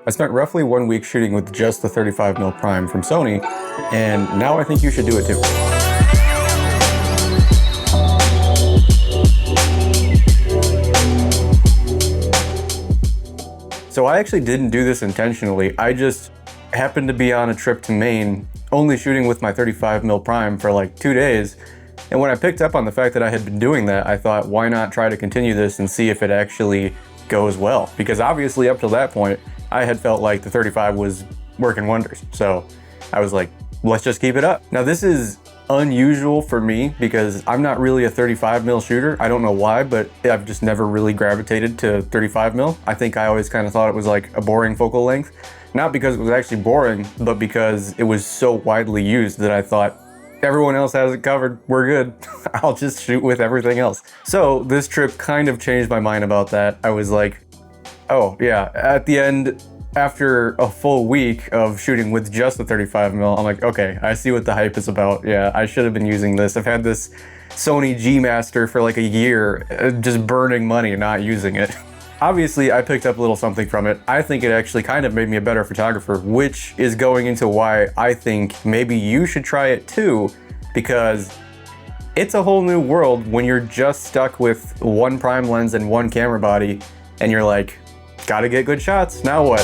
I spent roughly 1 week shooting with just the 35mm prime from Sony, and now I think you should do it too. So I actually didn't do this intentionally. I just happened to be on a trip to Maine, only shooting with my 35mm prime for like 2 days. And when I picked up on the fact that I had been doing that, I thought, why not try to continue this and see if it actually goes well? Because obviously up till that point, I had felt like the 35 was working wonders. So I was like, let's just keep it up. Now this is unusual for me because I'm not really a 35mm shooter. I don't know why, but I've just never really gravitated to 35mm. I think I always kind of thought it was like a boring focal length. Not because it was actually boring, but because it was so widely used that I thought, everyone else has it covered, we're good. I'll just shoot with everything else. So this trip kind of changed my mind about that. I was like, oh yeah, at the end, after a full week of shooting with just the 35mm, I'm like, okay, I see what the hype is about. Yeah, I should have been using this. I've had this Sony G Master for like a year, just burning money and not using it. Obviously, I picked up a little something from it. I think it actually kind of made me a better photographer, which is going into why I think maybe you should try it too, because it's a whole new world when you're just stuck with one prime lens and one camera body, and you're like, gotta get good shots, now what?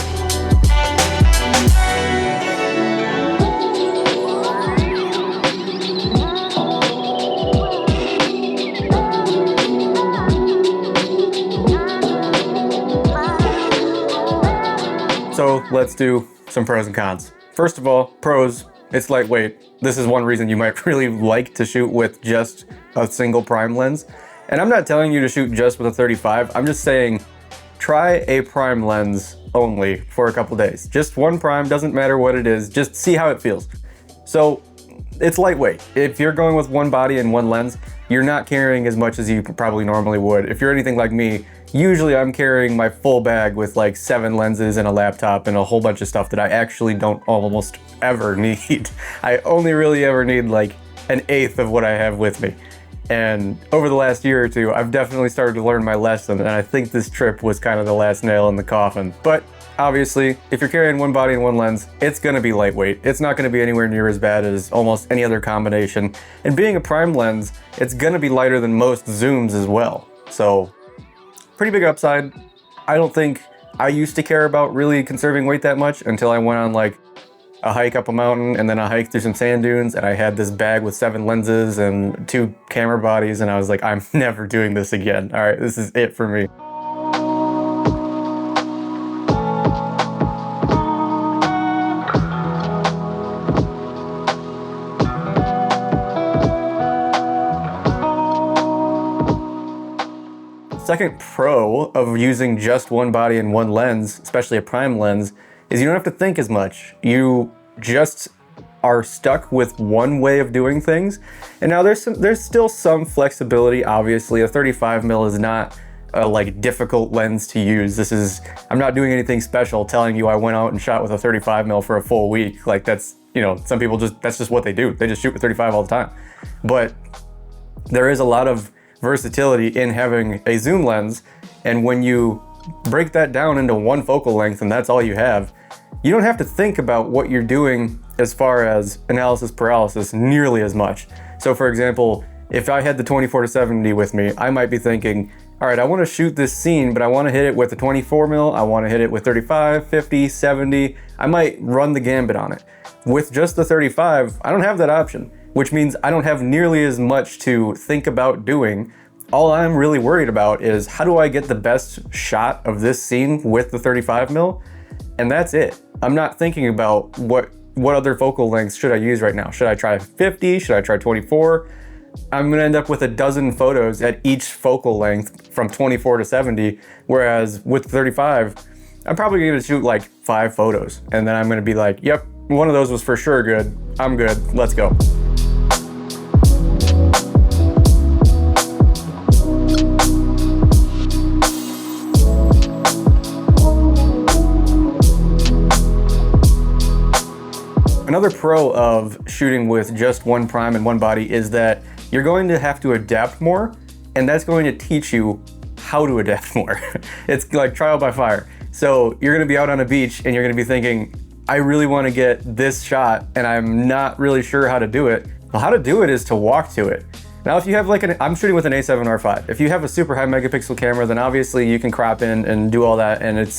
So let's do some pros and cons. First of all, pros, it's lightweight. This is one reason you might really like to shoot with just a single prime lens. And I'm not telling you to shoot just with a 35, I'm just saying try a prime lens only for a couple days. Just one prime, doesn't matter what it is, just see how it feels. So it's lightweight. If you're going with one body and one lens, you're not carrying as much as you probably normally would. If you're anything like me, usually I'm carrying my full bag with like 7 lenses and a laptop and a whole bunch of stuff that I actually don't almost ever need. I only really ever need like 1/8 of what I have with me. And over the last year or two, I've definitely started to learn my lesson, and I think this trip was kind of the last nail in the coffin. But obviously, if you're carrying one body and one lens, it's gonna be lightweight. It's not gonna be anywhere near as bad as almost any other combination. And being a prime lens, it's gonna be lighter than most zooms as well. So, pretty big upside. I don't think I used to care about really conserving weight that much until I went on like a hike up a mountain and then a hike through some sand dunes, and I had this bag with 7 lenses and 2 camera bodies, and I was like, I'm never doing this again. All right, this is it for me. Second pro of using just one body and one lens, especially a prime lens, is you don't have to think as much. You just are stuck with one way of doing things. And now there's still some flexibility. Obviously, a 35mm is not a like difficult lens to use. I'm not doing anything special telling you I went out and shot with a 35mm for a full week. Like that's, some people that's just what they do. They just shoot with 35 all the time. But there is a lot of versatility in having a zoom lens, and when you break that down into one focal length and that's all you have, you don't have to think about what you're doing as far as analysis paralysis nearly as much. So for example, if I had the 24-70 with me, I might be thinking, all right, I want to shoot this scene, but I want to hit it with a 24mm, I want to hit it with 35, 50, 70. I might run the gambit on it. With just the 35, I don't have that option, which means I don't have nearly as much to think about doing. All I'm really worried about is how do I get the best shot of this scene with the 35mm? And that's it. I'm not thinking about what other focal lengths should I use right now. Should I try 50? Should I try 24? I'm gonna end up with a dozen photos at each focal length from 24 to 70, whereas with 35, I'm probably gonna shoot like 5 photos. And then I'm gonna be like, yep, one of those was for sure good. I'm good, let's go. Another pro of shooting with just one prime and one body is that you're going to have to adapt more, and that's going to teach you how to adapt more. It's like trial by fire. So you're gonna be out on a beach and you're gonna be thinking, I really wanna get this shot and I'm not really sure how to do it. Well, how to do it is to walk to it. Now, if you have I'm shooting with an A7R5. If you have a super high megapixel camera, then obviously you can crop in and do all that, and it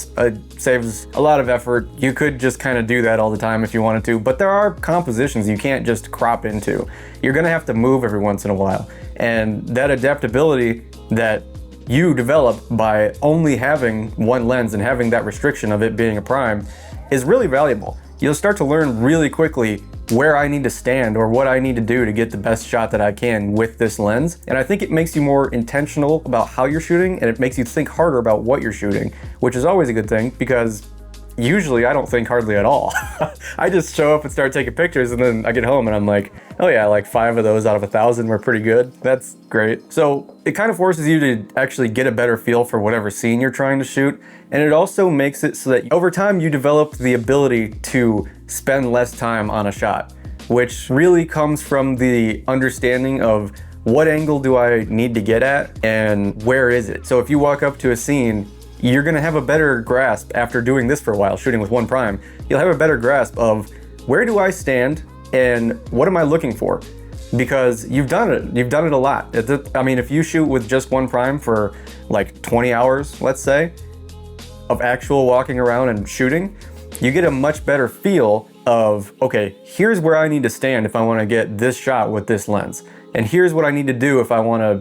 saves a lot of effort. You could just kind of do that all the time if you wanted to, but there are compositions you can't just crop into. You're gonna have to move every once in a while. And that adaptability that you develop by only having one lens and having that restriction of it being a prime is really valuable. You'll start to learn really quickly where I need to stand or what I need to do to get the best shot that I can with this lens. And I think it makes you more intentional about how you're shooting, and it makes you think harder about what you're shooting, which is always a good thing because usually I don't think hardly at all. I just show up and start taking pictures, and then I get home and I'm like, oh yeah, like 5 of those out of 1,000 were pretty good. That's great. So it kind of forces you to actually get a better feel for whatever scene you're trying to shoot. And it also makes it so that over time you develop the ability to spend less time on a shot, which really comes from the understanding of what angle do I need to get at and where is it. So if you walk up to a scene, you're gonna have a better grasp after doing this for a while, shooting with one prime. You'll have a better grasp of where do I stand and what am I looking for? Because you've done it a lot. I mean, if you shoot with just one prime for like 20 hours, let's say, of actual walking around and shooting, you get a much better feel of, okay, here's where I need to stand if I wanna get this shot with this lens. And here's what I need to do if I wanna,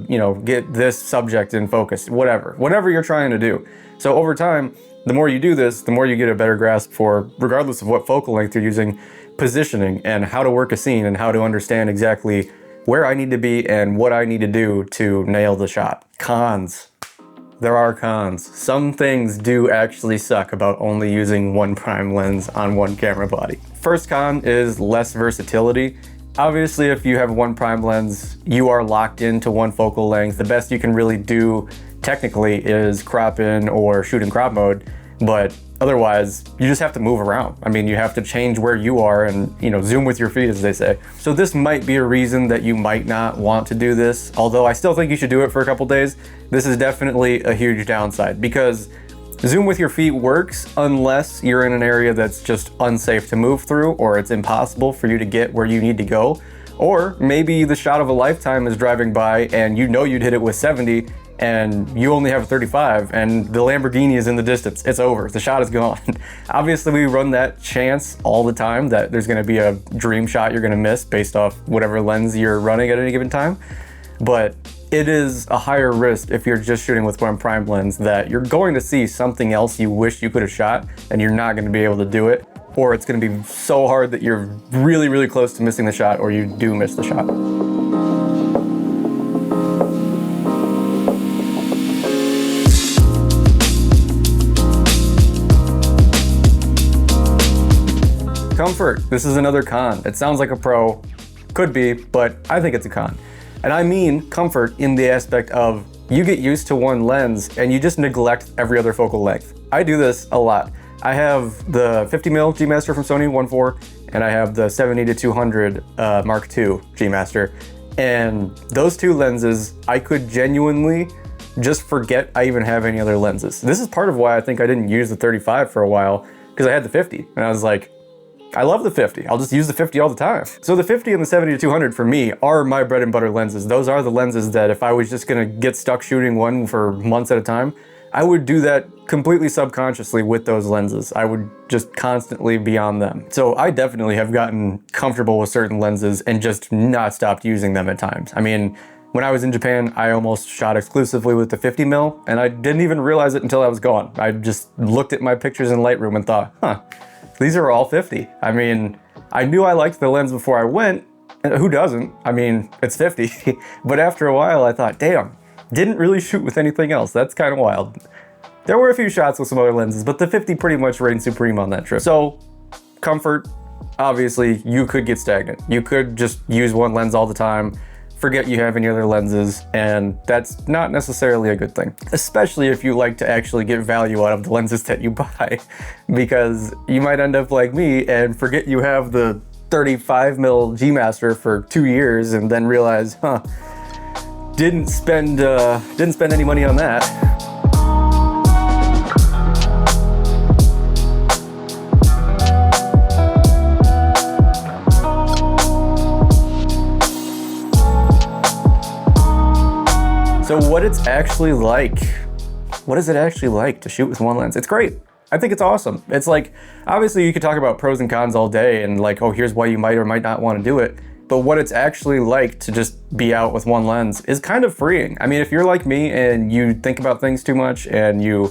get this subject in focus, whatever you're trying to do. So over time, the more you do this, the more you get a better grasp for, regardless of what focal length you're using, positioning and how to work a scene and how to understand exactly where I need to be and what I need to do to nail the shot. Cons. There are cons. Some things do actually suck about only using one prime lens on one camera body. First con is less versatility. Obviously, if you have one prime lens, you are locked into one focal length. The best you can really do technically is crop in or shoot in crop mode, but otherwise you just have to move around. I mean, you have to change where you are and, zoom with your feet, as they say. So this might be a reason that you might not want to do this, although I still think you should do it for a couple days. This is definitely a huge downside because zoom with your feet works unless you're in an area that's just unsafe to move through or it's impossible for you to get where you need to go. Or maybe the shot of a lifetime is driving by and you'd hit it with 70 and you only have a 35 and the Lamborghini is in the distance. It's over, the shot is gone. Obviously we run that chance all the time that there's gonna be a dream shot you're gonna miss based off whatever lens you're running at any given time. But it is a higher risk if you're just shooting with one prime lens that you're going to see something else you wish you could have shot and you're not gonna be able to do it, or it's gonna be so hard that you're really, really close to missing the shot or you do miss the shot. Comfort. This is another con. It sounds like a pro, could be, but I think it's a con. And I mean comfort in the aspect of you get used to one lens and you just neglect every other focal length. I do this a lot. I have the 50mm G Master from Sony 1.4 and I have the 70-200 Mark II G Master. And those two lenses, I could genuinely just forget I even have any other lenses. This is part of why I think I didn't use the 35 for a while, because I had the 50 and I was like, I love the 50. I'll just use the 50 all the time. So the 50 and the 70-200 for me are my bread and butter lenses. Those are the lenses that if I was just gonna get stuck shooting one for months at a time, I would do that completely subconsciously with those lenses. I would just constantly be on them. So I definitely have gotten comfortable with certain lenses and just not stopped using them at times. I mean, when I was in Japan, I almost shot exclusively with the 50mm and I didn't even realize it until I was gone. I just looked at my pictures in Lightroom and thought, these are all 50. I mean, I knew I liked the lens before I went, and who doesn't? I mean, it's 50. But after a while, I thought, damn, didn't really shoot with anything else. That's kind of wild. There were a few shots with some other lenses, but the 50 pretty much reigned supreme on that trip. So, comfort, obviously, you could get stagnant. You could just use one lens all the time, forget you have any other lenses, and that's not necessarily a good thing, especially if you like to actually get value out of the lenses that you buy, because you might end up like me and forget you have the 35mm G Master for 2 years and then realize, didn't spend any money on that. what it's actually like. What is it actually like to shoot with one lens? It's great. I think it's awesome. It's like, obviously you could talk about pros and cons all day and like, oh, here's why you might or might not want to do it. But what it's actually like to just be out with one lens is kind of freeing. I mean, if you're like me and you think about things too much and you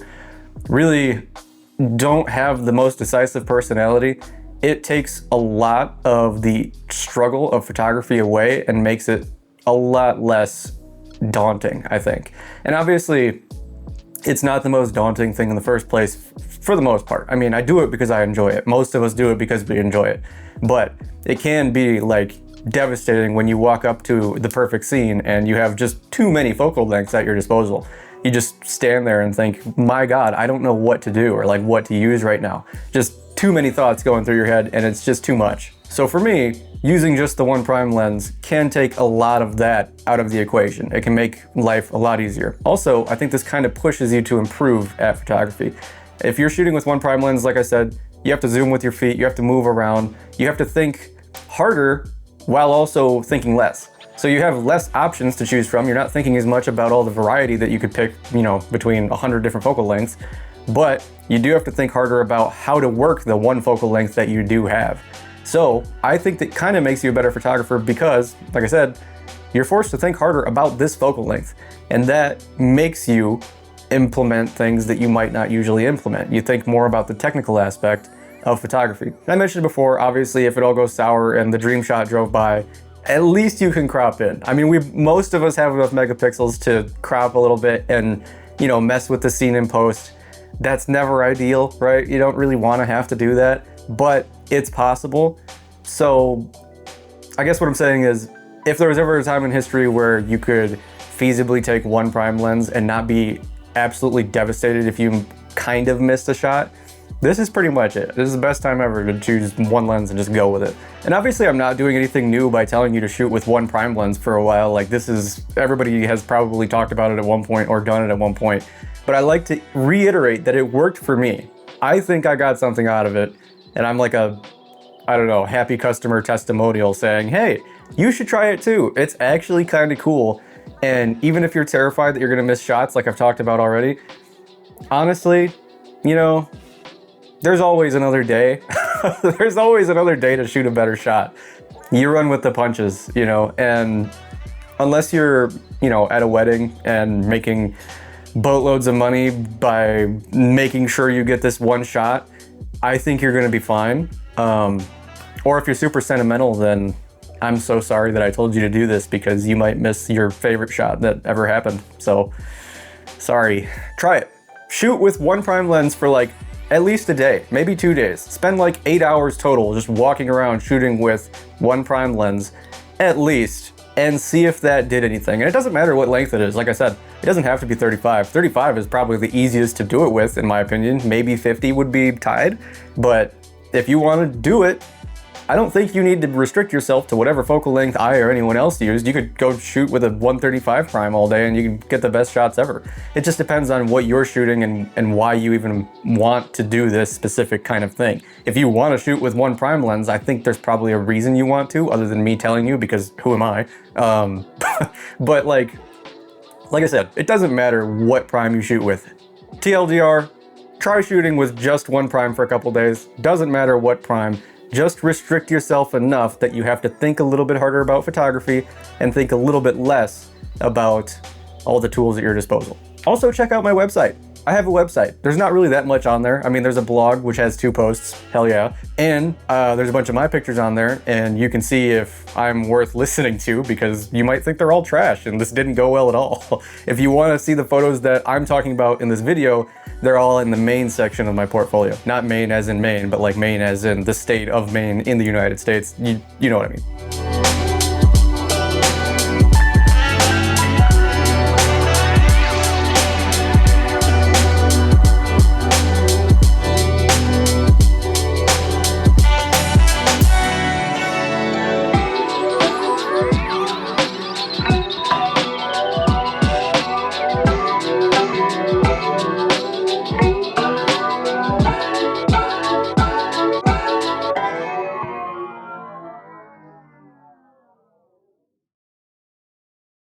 really don't have the most decisive personality, it takes a lot of the struggle of photography away and makes it a lot less daunting, I think. And obviously, it's not the most daunting thing in the first place for the most part. I mean, I do it because I enjoy it. Most of us do it because we enjoy it. But it can be like devastating when you walk up to the perfect scene and you have just too many focal lengths at your disposal. You just stand there and think, my God, I don't know what to do or like what to use right now. Just too many thoughts going through your head and it's just too much. So for me, using just the one prime lens can take a lot of that out of the equation. It can make life a lot easier. Also, I think this kind of pushes you to improve at photography. If you're shooting with one prime lens, like I said, you have to zoom with your feet, you have to move around, you have to think harder while also thinking less. So you have less options to choose from. You're not thinking as much about all the variety that you could pick, you know, between 100 different focal lengths, but you do have to think harder about how to work the one focal length that you do have. So I think that kind of makes you a better photographer because, like I said, you're forced to think harder about this focal length, and that makes you implement things that you might not usually implement. You think more about the technical aspect of photography. I mentioned before, obviously, if it all goes sour and the dream shot drove by, at least you can crop in. I mean, most of us have enough megapixels to crop a little bit and, you know, mess with the scene in post. That's never ideal, right? You don't really want to have to do that, but it's possible. So I guess what I'm saying is, if there was ever a time in history where you could feasibly take one prime lens and not be absolutely devastated if you kind of missed a shot, this is pretty much it. This is the best time ever to choose one lens and just go with it. And obviously I'm not doing anything new by telling you to shoot with one prime lens for a while. Like, this is, everybody has probably talked about it at one point or done it at one point. But I like to reiterate that it worked for me. I think I got something out of it. And I'm like a, I don't know, happy customer testimonial saying, hey, you should try it too. It's actually kind of cool. And even if you're terrified that you're gonna miss shots like I've talked about already, honestly, you know, there's always another day. There's always another day to shoot a better shot. You run with the punches, you know, and unless you're, you know, at a wedding and making boatloads of money by making sure you get this one shot, I think you're gonna be fine. Or if you're super sentimental, then I'm so sorry that I told you to do this because you might miss your favorite shot that ever happened. So, sorry. Try it. Shoot with one prime lens for like at least a day, maybe 2 days. Spend like 8 hours total just walking around shooting with one prime lens, at least, and see if that did anything. And it doesn't matter what length it is. Like I said, it doesn't have to be 35. 35 is probably the easiest to do it with, in my opinion. Maybe 50 would be tied, but if you want to do it, I don't think you need to restrict yourself to whatever focal length I or anyone else used. You could go shoot with a 135 prime all day and you can get the best shots ever. It just depends on what you're shooting and why you even want to do this specific kind of thing. If you want to shoot with one prime lens, I think there's probably a reason you want to, other than me telling you, because who am I? But like I said, it doesn't matter what prime you shoot with. TLDR, try shooting with just one prime for a couple days. Doesn't matter what prime. Just restrict yourself enough that you have to think a little bit harder about photography and think a little bit less about all the tools at your disposal. Also, check out my website. I have a website. There's not really that much on there. I mean, there's a blog which has 2 posts, hell yeah. And there's a bunch of my pictures on there, and you can see if I'm worth listening to, because you might think they're all trash and this didn't go well at all. If you want to see the photos that I'm talking about in this video, they're all in the main section of my portfolio. Not Maine as in Maine, but like Maine as in the state of Maine in the United States. You know what I mean.